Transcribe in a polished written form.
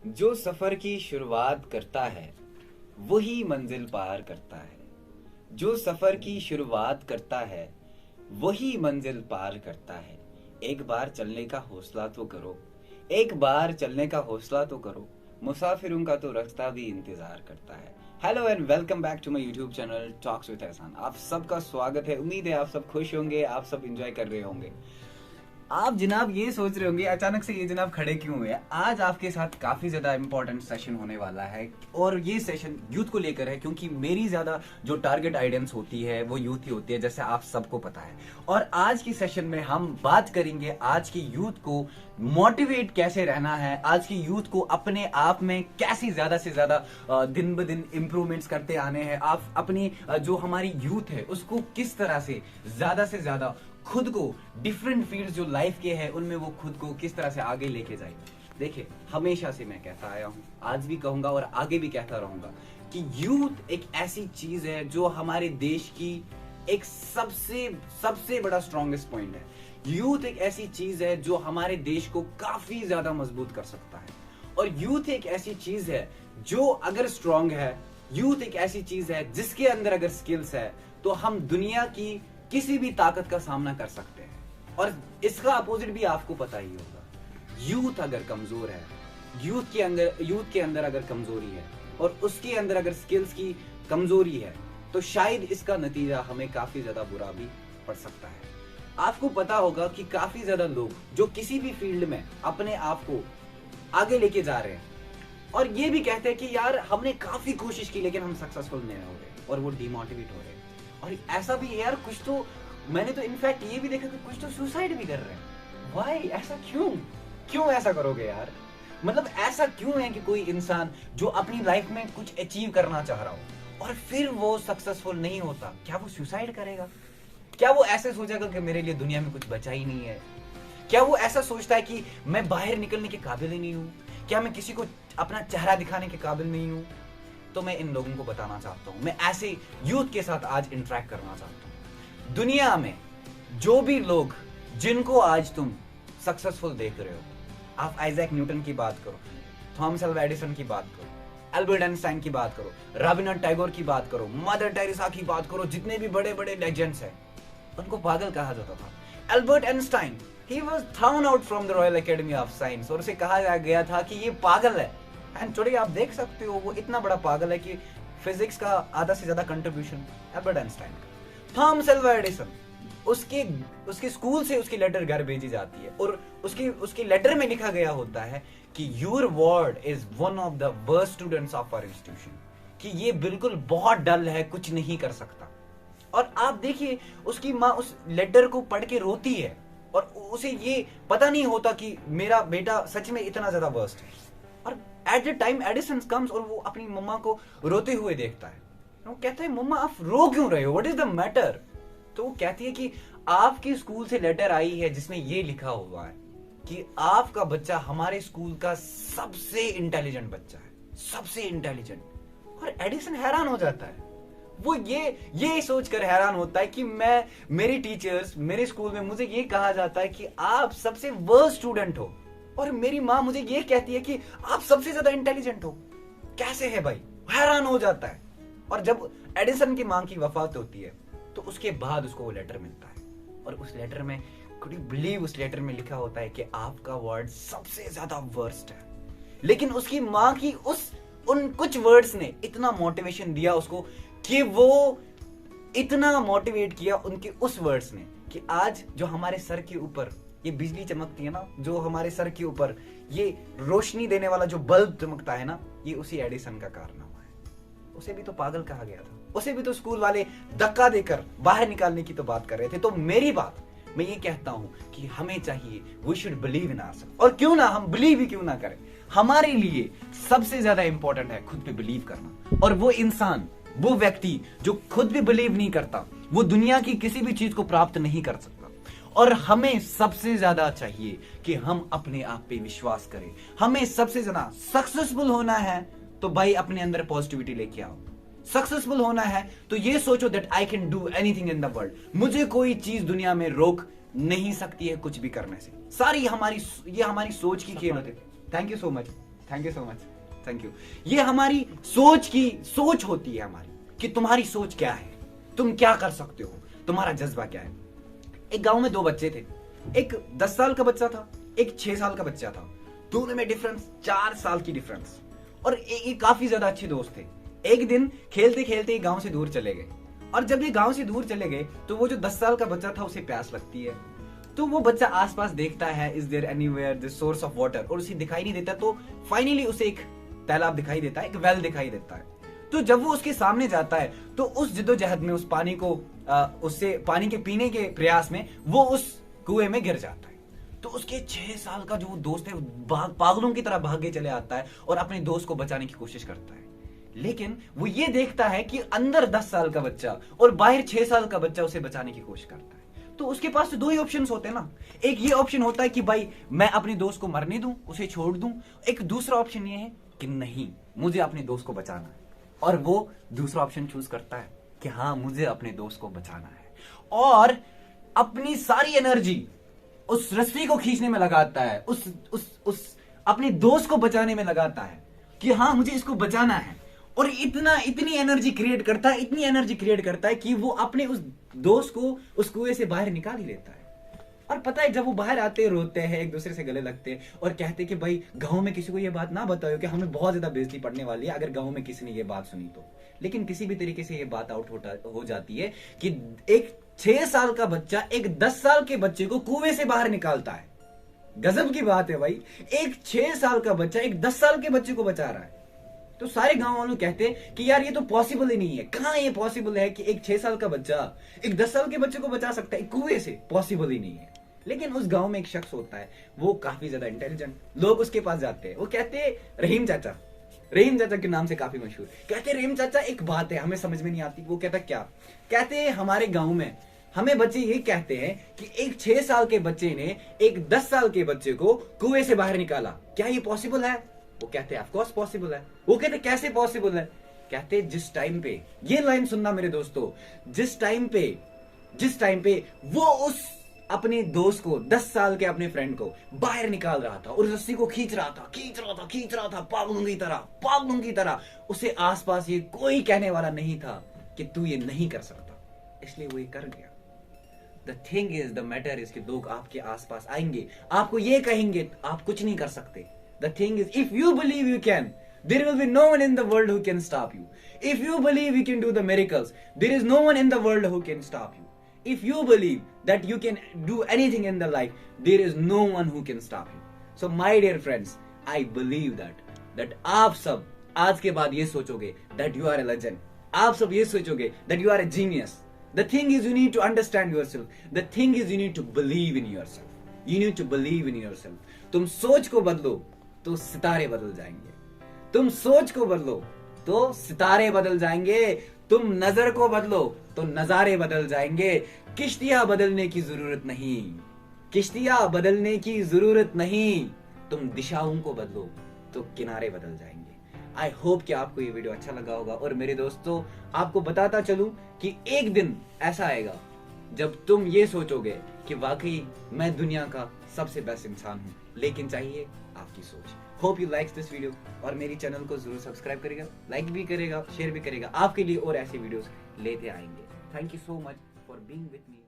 जो सफर की शुरुआत करता है वही मंजिल पार करता है। जो सफर की शुरुआत करता है वही मंजिल पार करता है। एक बार चलने का हौसला तो करो, एक बार चलने का हौसला तो करो, मुसाफिरों का तो रास्ता भी इंतजार करता है। Hello and welcome back to my YouTube channel talks with Ehsan. आप सबका स्वागत है। उम्मीद है आप सब खुश होंगे, आप सब एंजॉय कर रहे होंगे। आप जनाब ये सोच रहे होंगे अचानक से ये जनाब खड़े क्यों हुए। आज आपके साथ काफी ज्यादा इंपॉर्टेंट सेशन होने वाला है और ये सेशन यूथ को लेकर है, क्योंकि मेरी ज्यादा जो टारगेट ऑडियंस होती है वो यूथ ही होती है, जैसे आप सबको पता है। और आज की सेशन में हम बात करेंगे आज के यूथ को मोटिवेट कैसे रहना है, आज के यूथ को अपने आप में कैसे ज्यादा से ज्यादा दिन ब दिन इंप्रूवमेंट्स करते आने हैं। आप अपनी जो हमारी यूथ है उसको किस तरह से ज्यादा खुद को डिफरेंट फील्ड्स जो लाइफ के हैं उनमें वो खुद को किस तरह से आगे लेके जाए। देखिए, हमेशा से मैं कहता आया हूं, आज भी कहूंगा और आगे भी कहता रहूंगा कि यूथ एक ऐसी चीज है जो हमारे देश की एक सबसे बड़ा स्ट्रॉन्गेस्ट पॉइंट है। यूथ एक ऐसी चीज है जो हमारे देश को काफी ज्यादा मजबूत कर सकता है। और यूथ एक ऐसी चीज है जो अगर स्ट्रॉन्ग है, यूथ एक ऐसी चीज है जिसके अंदर अगर स्किल्स है तो हम दुनिया की किसी भी ताकत का सामना कर सकते हैं। और इसका अपोजिट भी आपको पता ही होगा। यूथ अगर कमजोर है, यूथ के अंदर अगर कमजोरी है और उसके अंदर अगर स्किल्स की कमजोरी है तो शायद इसका नतीजा हमें काफी ज्यादा बुरा भी पड़ सकता है। आपको पता होगा कि काफी ज्यादा लोग जो किसी भी फील्ड में अपने आप को आगे लेके जा रहे हैं और ये भी कहते हैं कि यार हमने काफी कोशिश की लेकिन हम सक्सेसफुल नहीं हो रहे, और वो डिमोटिवेट हो रहे हैं। और ऐसा भी यार कुछ तो मैंने तो इनफैक्ट ये भी देखा कि कुछ तो सुसाइड भी कर रहे हैं। व्हाई? ऐसा क्यों ऐसा करोगे यार? मतलब ऐसा क्यों है कि कोई इंसान जो अपनी लाइफ में कुछ अचीव करना चाह रहा हो और फिर वो सक्सेसफुल नहीं होता, क्या वो सुसाइड करेगा? क्या वो ऐसे सोचेगा कि मेरे लिए दुनिया में कुछ बचा ही नहीं है? क्या वो ऐसा सोचता है कि मैं बाहर निकलने के काबिल ही नहीं हूँ? क्या मैं किसी को अपना चेहरा दिखाने के काबिल नहीं हूँ? तो मैं इन लोगों को बताना चाहता हूं, मैं ऐसे यूथ के साथ आज इंटरेक्ट करना चाहता हूं। दुनिया में जो भी लोग जिनको आज तुम सक्सेसफुल देख रहे हो, आप आइजैक न्यूटन की बात करो, थॉमस अल्वा एडिसन की बात करो, अल्बर्ट आइंस्टाइन की बात करो, रविन्द्रनाथ टैगोर की बात करो, मदर टेरेसा की बात करो, जितने भी बड़े बड़े लेजेंड्स हैं उनको पागल कहा जाता था। Albert Einstein he was thrown out from the royal academy of science, और उसे कहा गया था कि ये पागल है। एंड टुडे आप देख सकते हो वो इतना बड़ा पागल है कि फिजिक्स का आधा से ज्यादा कंट्रीब्यूशन अल्बर्ट आइंस्टाइन का। थॉमस अल्वा एडिसन, उसके स्कूल से उसकी लेटर घर भेजी जाती है और उसकी लेटर में लिखा गया होता है कि your ward is one of the worst students of our institution, कि ये बिल्कुल बहुत डल है, कुछ नहीं कर सकता। और आप देखिए उसकी माँ उस लेटर को पढ़ के रोती है और उसे ये पता नहीं होता कि मेरा बेटा सच में इतना ज्यादा वर्स्ट है। और at the time Edison comes और वो अपनी मम्मा को रोते हुए देखता है। वो कहता है, मम्मा आप रो क्यों रहे हो, व्हाट इज द मैटर? तो वो कहती है कि आपके स्कूल से लेटर आई है जिसमें ये लिखा हुआ है कि आपका बच्चा हमारे स्कूल का सबसे इंटेलिजेंट बच्चा है, सबसे इंटेलिजेंट। और एडिसन हैरान हो जाता है। वो ये सोचकर हैरान होता है कि मेरी टीचर्स मेरे स्कूल में मुझे ये कहा जाता है कि आप सबसे वर्स्ट स्टूडेंट हो, और मेरी माँ मुझे ये कहती है कि आप सबसे ज्यादा इंटेलिजेंट हो। कैसे है भाई? हैरान हो जाता है। और जब एडिसन की माँ की वफात होती है तो उसके बाद उसको वो लेटर मिलता है, और उस लेटर में कुड यू बिलीव, उस लेटर में लिखा होता है कि आपका वर्ड सबसे ज्यादा वर्स्ट है। लेकिन उसकी माँ की उन कुछ वर्ड्स ने इतना मोटिवेशन दिया उसको कि वो इतना मोटिवेट किया उनके उस वर्ड्स ने कि आज जो हमारे सर के ऊपर ये बिजली चमकती है ना, जो हमारे सर के ऊपर ये रोशनी देने वाला जो बल्ब चमकता है ना, ये उसी एडिसन का कारनामा है। उसे भी तो पागल कहा गया था, उसे भी तो स्कूल वाले धक्का देकर बाहर निकालने की तो बात कर रहे थे। तो मेरी बात मैं ये कहता हूं कि हमें चाहिए, we should believe in ourselves. और क्यों ना हम बिलीव ही क्यों ना करें, हमारे लिए सबसे ज्यादा इंपॉर्टेंट है खुद पे बिलीव करना। और वो इंसान, वो व्यक्ति जो खुद भी बिलीव नहीं करता, वो दुनिया की किसी भी चीज को प्राप्त नहीं कर सकता। और हमें सबसे ज्यादा चाहिए कि हम अपने आप पे विश्वास करें। हमें सबसे ज्यादा सक्सेसफुल होना है तो भाई अपने अंदर पॉजिटिविटी लेके आओ। सक्सेसफुल होना है तो ये सोचो that I can do anything in the world, मुझे कोई चीज दुनिया में रोक नहीं सकती है कुछ भी करने से। सारी हमारी सोच की खेल होती है। Thank you so much. Thank you so much, thank you. ये हमारी सोच होती है हमारी, कि तुम्हारी सोच क्या है, तुम क्या कर सकते हो, तुम्हारा जज्बा क्या है। एक गांव में दो बच्चे थे, एक 10 साल का बच्चा था, एक 6 साल का बच्चा था। दोनों में डिफरेंस 4 साल की डिफरेंस, और ये काफी ज्यादा अच्छे दोस्त थे। एक दिन खेलते खेलते गांव से दूर चले गए, और जब ये गांव से दूर चले गए तो वो जो 10 साल का बच्चा था उसे प्यास लगती है। तो वो बच्चा आसपास देखता है, is there anywhere the source of water, और उसे दिखाई नहीं देता। तो फाइनली उसे एक तालाब दिखाई देता है, एक वेल दिखाई देता है। तो जब वो उसके सामने जाता है तो उस जिद्दोजहद में, उस पानी को उससे पानी के पीने के प्रयास में वो उस कुएं में गिर जाता है। तो उसके 6 साल का जो दोस्त है पागलों की तरह भाग के चले आता है और अपने दोस्त को बचाने की कोशिश करता है। लेकिन वो ये देखता है कि अंदर 10 साल का बच्चा और बाहर 6 साल का बच्चा उसे बचाने की कोशिश करता है। तो उसके पास तो दो ही ऑप्शन होते हैं ना। एक ये ऑप्शन होता है कि भाई मैं अपने दोस्त को मरने दूं, उसे छोड़ दूं। एक दूसरा ऑप्शन ये है कि नहीं, मुझे अपने दोस्त को बचाना है, और वो दूसरा ऑप्शन चूज करता है कि हाँ, मुझे अपने दोस्त को बचाना है, और अपनी सारी एनर्जी उस रस्सी को खींचने में लगाता है, उस अपने दोस्त को बचाने में लगाता है कि हाँ, मुझे इसको बचाना है। और इतनी एनर्जी क्रिएट करता है कि वो अपने उस दोस्त को उस कुएं से बाहर निकाल ही लेता है। और पता है, जब वो बाहर आते रोते हैं, एक दूसरे से गले लगते हैं और कहते हैं कि भाई गांव में किसी को ये बात ना बताओ कि हमें बहुत ज्यादा बेइज्जती पड़ने वाली है अगर गांव में किसी ने ये बात सुनी तो। लेकिन किसी भी तरीके से ये बात आउट हो जाती है कि एक 6 साल का बच्चा एक 10 साल के बच्चे को कुएं से बाहर निकालता है। गजब की बात है भाई, एक 6 साल का बच्चा एक 10 साल के बच्चे को बचा रहा है। तो सारे गांव वालों कहते हैं कि यार ये तो पॉसिबल ही नहीं है। कहां ये पॉसिबल है कि एक 6 साल का बच्चा एक 10 साल के बच्चे को बचा सकता है कुएं से? पॉसिबल ही नहीं है। लेकिन उस गांव में एक शख्स होता है, वो काफी ज्यादा इंटेलिजेंट। लोग उसके पास जाते हैं, वो कहते हैं रहीम चाचा के नाम से काफी मशहूर। कहते रहीम चाचा, एक बात है हमें समझ में नहीं आती। वो कहता क्या? कहते हैं हमारे गांव में हमें बच्चे ये कहते हैं कि एक 6 साल के बच्चे ने एक 10 साल के बच्चे को कुएं से बाहर निकाला। क्या ये पॉसिबल है? वो कहते हैं ऑफ कोर्स पॉसिबल है। वो कहते कैसे पॉसिबल है? कहते जिस टाइम पे, ये लाइन सुनना मेरे दोस्तों, जिस टाइम पे वो उस अपने दोस्त को, 10 साल के अपने फ्रेंड को बाहर निकाल रहा था और रस्सी को खींच रहा था पागलों की तरह, उसे आसपास ये कोई कहने वाला नहीं था कि तू ये नहीं कर सकता, इसलिए वो ये कर गया। The thing is, the matter is कि लोग आपके आसपास आएंगे, आपको ये कहेंगे आप कुछ नहीं कर सकते। The thing is, if you believe you can, there will be no one in the world who can stop you. If you believe you can do the miracles, there is no one in the world who can stop you. If you believe that you can do anything in the life, there is no one who can stop you. So my dear friends, I believe that आप सब आज के बाद ये सोचोगे that you are a legend. आप सब ये सोचोगे that you are a genius. The thing is you need to understand yourself. The thing is you need to believe in yourself. You need to believe in yourself. तुम सोच को बदलो तो सितारे बदल जाएंगे। तुम सोच को बदलो तो सितारे बदल जाएंगे। तुम नजर को बदलो तो नजारे बदल जाएंगे। किश्तियां बदलने की जरूरत नहीं, तुम दिशाओं को बदलो तो किनारे बदल जाएंगे। आई होप कि आपको ये वीडियो अच्छा लगा होगा। और मेरे दोस्तों, आपको बताता चलूं कि एक दिन ऐसा आएगा जब तुम ये सोचोगे कि वाकई मैं दुनिया का सबसे बेस्ट इंसान हूं, लेकिन चाहिए आपकी सोच। Hope you likes this video, और मेरी चैनल को जरूर सब्सक्राइब करेगा, लाइक भी करेगा, शेयर भी करेगा। आपके लिए और ऐसे वीडियोस लेते आएंगे। Thank you so much for being with me.